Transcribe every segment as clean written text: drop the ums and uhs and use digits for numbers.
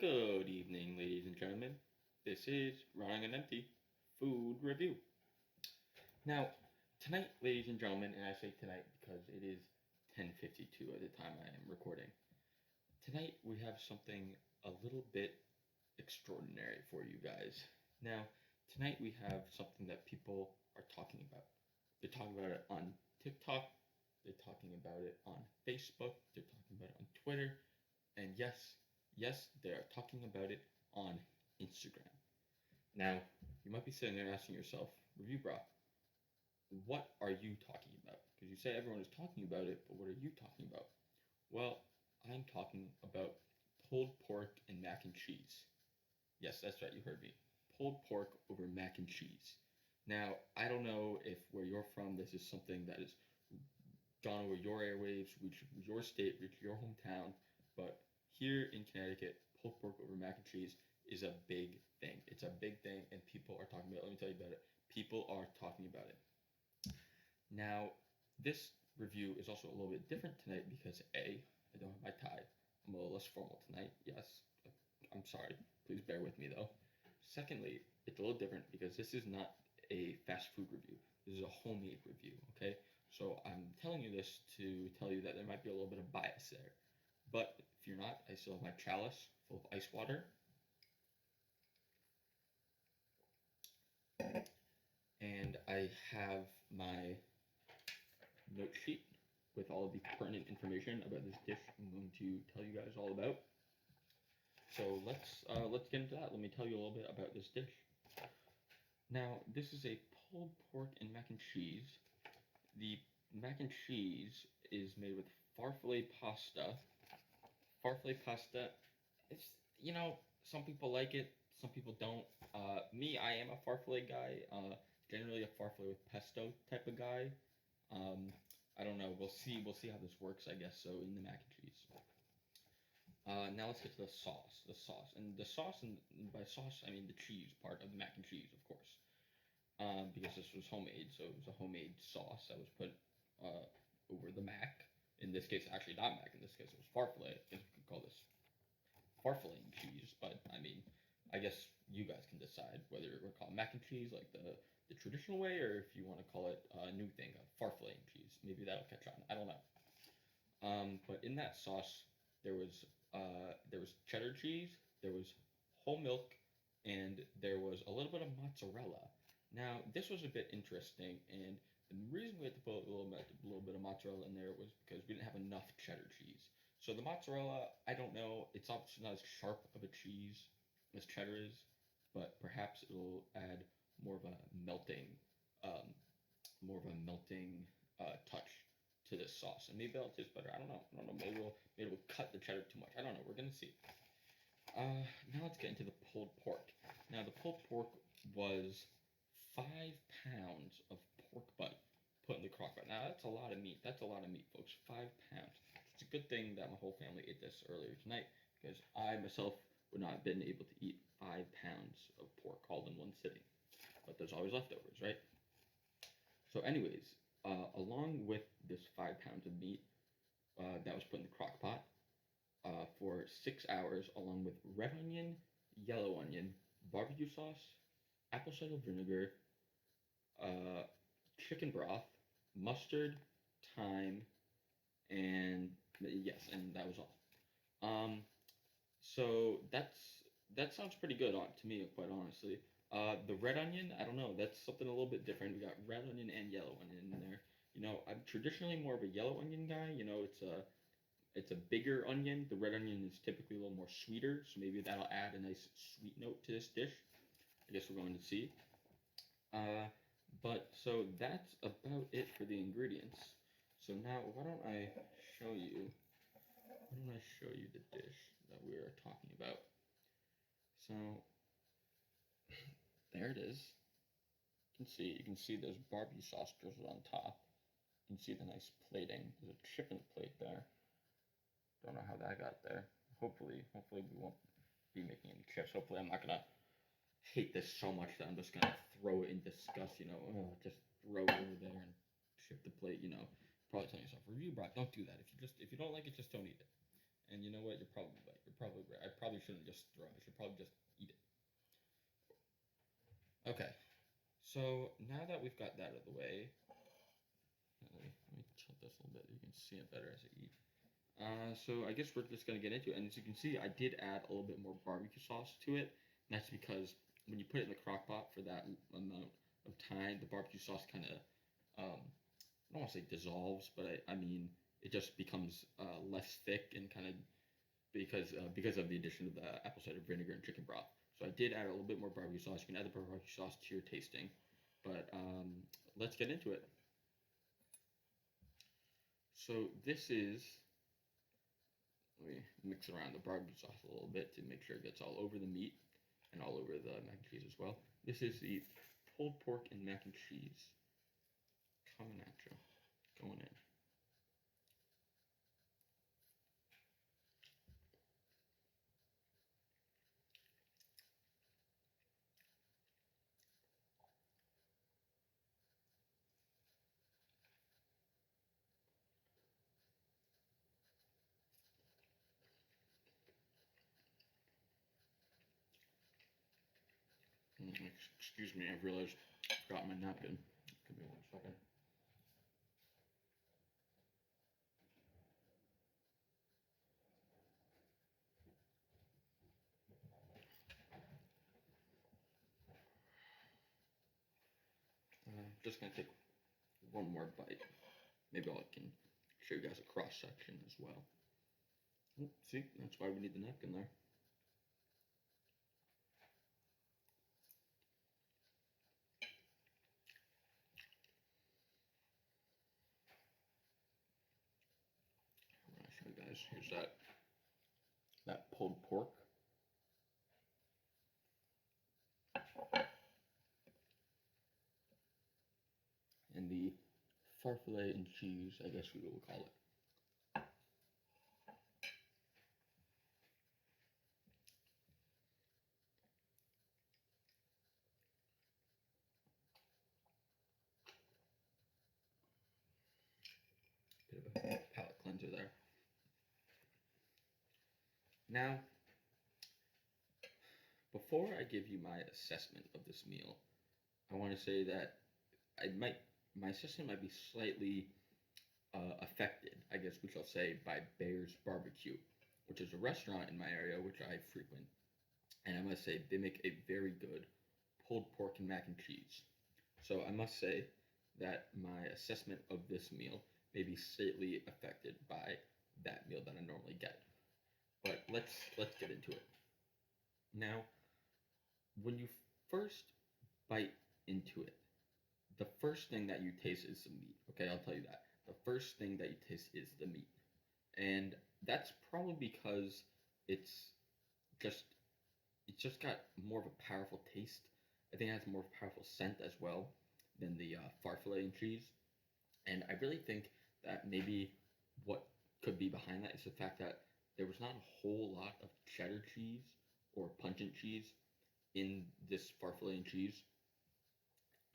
Good evening, ladies and gentlemen. This is Running on Empty Food Review. Now, tonight, ladies and gentlemen, and I say tonight because it is 10:52 at the time I am recording. Tonight we have something a little bit extraordinary for you guys. Now, tonight we have something that people are talking about. They're talking about it on TikTok, they're talking about it on Facebook, they're talking about it on Twitter, and yes, they are talking about it on Instagram. Now, you might be sitting there asking yourself, reviewbrah, what are you talking about? Because you say everyone is talking about it, but what are you talking about? Well, I'm talking about pulled pork and mac and cheese. Yes, that's right, you heard me. Pulled pork over mac and cheese. Now, I don't know if where you're from, this is something that has gone over your airwaves, reached your state, reached your hometown, but here in Connecticut, pulled pork over mac and cheese is a big thing. It's a big thing, and people are talking about it. Let me tell you about it. People are talking about it. Now, this review is also a little bit different tonight because A, I don't have my tie. I'm a little less formal tonight. Yes, I'm sorry. Please bear with me though. Secondly, it's a little different because this is not a fast food review. This is a homemade review, okay? So I'm telling you this to tell you that there might be a little bit of bias there. But if you're not, I still have my chalice full of ice water. And I have my note sheet with all of the pertinent information about this dish I'm going to tell you guys all about. So let's get into that. Let me tell you a little bit about this dish. Now, this is a pulled pork and mac and cheese. The mac and cheese is made with farfalle pasta. Farfalle pasta, it's, some people like it, some people don't. Me, I am a farfalle guy. Generally a farfalle with pesto type of guy. I don't know. We'll see how this works, I guess. So in the mac and cheese. Now let's get to the sauce. And by sauce I mean the cheese part of the mac and cheese, of course. Because this was homemade, so it was a homemade sauce that was put over the mac. In this case, actually not mac. In this case, it was farfalle. I guess we could call this farfalle cheese, but I mean, I guess you guys can decide whether we're calling mac and cheese like the traditional way, or if you want to call it a new thing, a farfalle cheese. Maybe that'll catch on. I don't know. But in that sauce, there was cheddar cheese, there was whole milk, and there was a little bit of mozzarella. Now, this was a bit interesting, and the reason we had to put a little bit of mozzarella in there was because we didn't have enough cheddar cheese. So the mozzarella, I don't know, it's obviously not as sharp of a cheese as cheddar is, but perhaps it'll add more of a melting, touch to this sauce, and maybe it'll taste better. I don't know. Maybe we'll cut the cheddar too much. I don't know. We're gonna see. Now let's get into the pulled pork. Now the pulled pork was 5 pounds of pork butt put in the crock pot. Now that's a lot of meat. That's a lot of meat, folks. 5 pounds. It's a good thing that my whole family ate this earlier tonight because I myself would not have been able to eat 5 pounds of pork all in one sitting. But there's always leftovers, right? So, anyways, along with this 5 pounds of meat that was put in the crock pot for 6 hours, along with red onion, yellow onion, barbecue sauce, apple cider vinegar, chicken broth, mustard, thyme, and yes, and that was all. So that sounds pretty good to me, quite honestly. The red onion, I don't know, that's something a little bit different. We got red onion and yellow onion in there. I'm traditionally more of a yellow onion guy. It's a bigger onion. The red onion is typically a little more sweeter, so maybe that'll add a nice sweet note to this dish. I guess we're going to see. But so that's about it for the ingredients. So now why don't I show you the dish that we are talking about. So there it is. You can see there's barbecue sauce drizzled on top. You can see the nice plating. There's a chip in the plate there. Don't know how that got there. Hopefully we won't be making any chips. Hopefully I'm not gonna hate this so much that I'm just gonna throw it in disgust, just throw it over there and chip the plate, Probably telling yourself, reviewbrah, don't do that. If you don't like it, just don't eat it. And you know what? You're probably right. You're probably right. I probably shouldn't just throw it. I should probably just eat it. Okay. So now that we've got that out of the way, let me tilt this a little bit. You can see it better as I eat. So I guess we're just gonna get into it. And as you can see, I did add a little bit more barbecue sauce to it. And that's because when you put it in the crock pot for that amount of time, the barbecue sauce kind of, I don't want to say dissolves, but I mean it just becomes less thick and kind of because of the addition of the apple cider vinegar and chicken broth. So I did add a little bit more barbecue sauce. You can add the barbecue sauce to your tasting, but let's get into it. So this is, let me mix around the barbecue sauce a little bit to make sure it gets all over the meat and all over the mac and cheese as well. This is the pulled pork and mac and cheese coming at you, going in. Excuse me, I've realized I forgot my napkin. Give me 1 second. Just gonna take one more bite. Maybe I can show you guys a cross section as well. Oh, see, that's why we need the napkin there. I'm gonna show you guys. Here's that pulled pork. And the farfalle and cheese, I guess we will call it. Bit of a palate cleanser there. Now, before I give you my assessment of this meal, I want to say that my assessment might be slightly affected, I guess we shall say, by Bear's Barbecue, which is a restaurant in my area which I frequent. And I must say, they make a very good pulled pork and mac and cheese. So I must say that my assessment of this meal may be slightly affected by that meal that I normally get. But let's get into it. Now, when you first bite into it, the first thing that you taste is the meat. Okay, I'll tell you that. The first thing that you taste is the meat. And that's probably because it's just got more of a powerful taste. I think it has a more powerful scent as well than the farfalle and cheese. And I really think that maybe what could be behind that is the fact that there was not a whole lot of cheddar cheese or pungent cheese in this farfalle and cheese.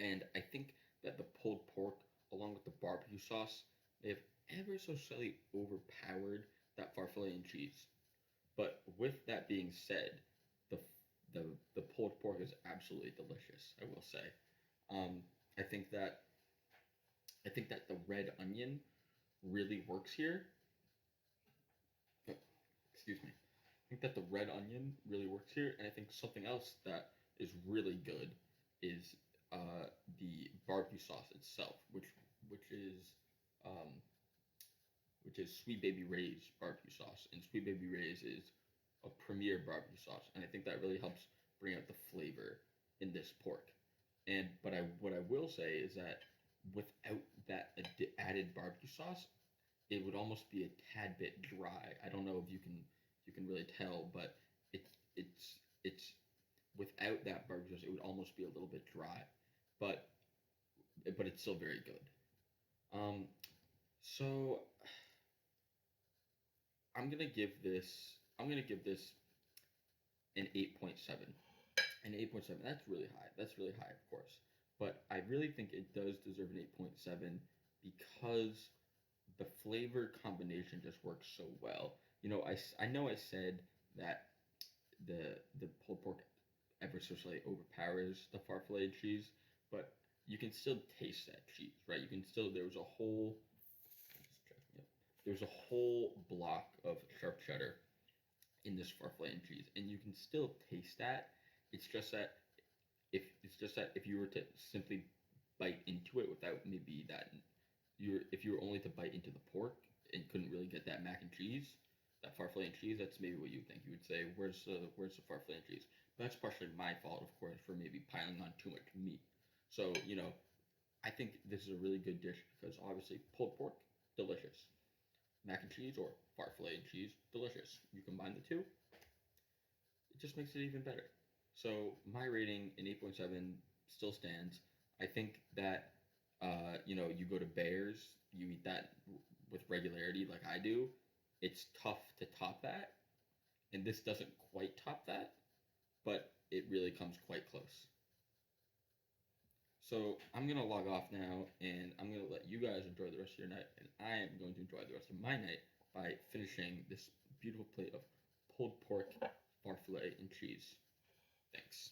And I think that the pulled pork, along with the barbecue sauce, may have ever so slightly overpowered that farfalle and cheese. But with that being said, the the pulled pork is absolutely delicious, I will say. I think that the red onion really works here. Oh, excuse me. I think that the red onion really works here, and I think something else that is really good is the barbecue sauce itself, which is um, Sweet Baby Ray's barbecue sauce, and Sweet Baby Ray's is a premier barbecue sauce, and I think that really helps bring out the flavor in this pork. And what I will say is that without that added barbecue sauce, it would almost be a tad bit dry. I don't know if you can really tell, but it's without that barbecue sauce, it would almost be a little bit dry, but it's still very good. So I'm gonna give this an 8.7. An 8.7. That's really high. That's really high, of course. But I really think it does deserve an 8.7 because the flavor combination just works so well. I know I said that the pulled pork ever so slightly overpowers the farfalle cheese, but you can still taste that cheese, right? You can still there's a whole block of sharp cheddar in this farfalle cheese, and you can still taste that. It's just that if you were to simply bite into it without maybe that if you were only to bite into the pork and couldn't really get that mac and cheese, that farfalle cheese, that's maybe what you would think. You would say, where's the farfalle cheese? But that's partially my fault, of course, for maybe piling on too much meat. So, I think this is a really good dish because obviously pulled pork, delicious. Mac and cheese or farfalle and cheese, delicious. You combine the two, it just makes it even better. So my rating in 8.7 still stands. I think that you go to Bears, you eat that with regularity like I do. It's tough to top that, and this doesn't quite top that, but it really comes quite close. So I'm gonna log off now, and I'm gonna let you guys enjoy the rest of your night, and I am going to enjoy the rest of my night by finishing this beautiful plate of pulled pork, farfalle, and cheese. Thanks.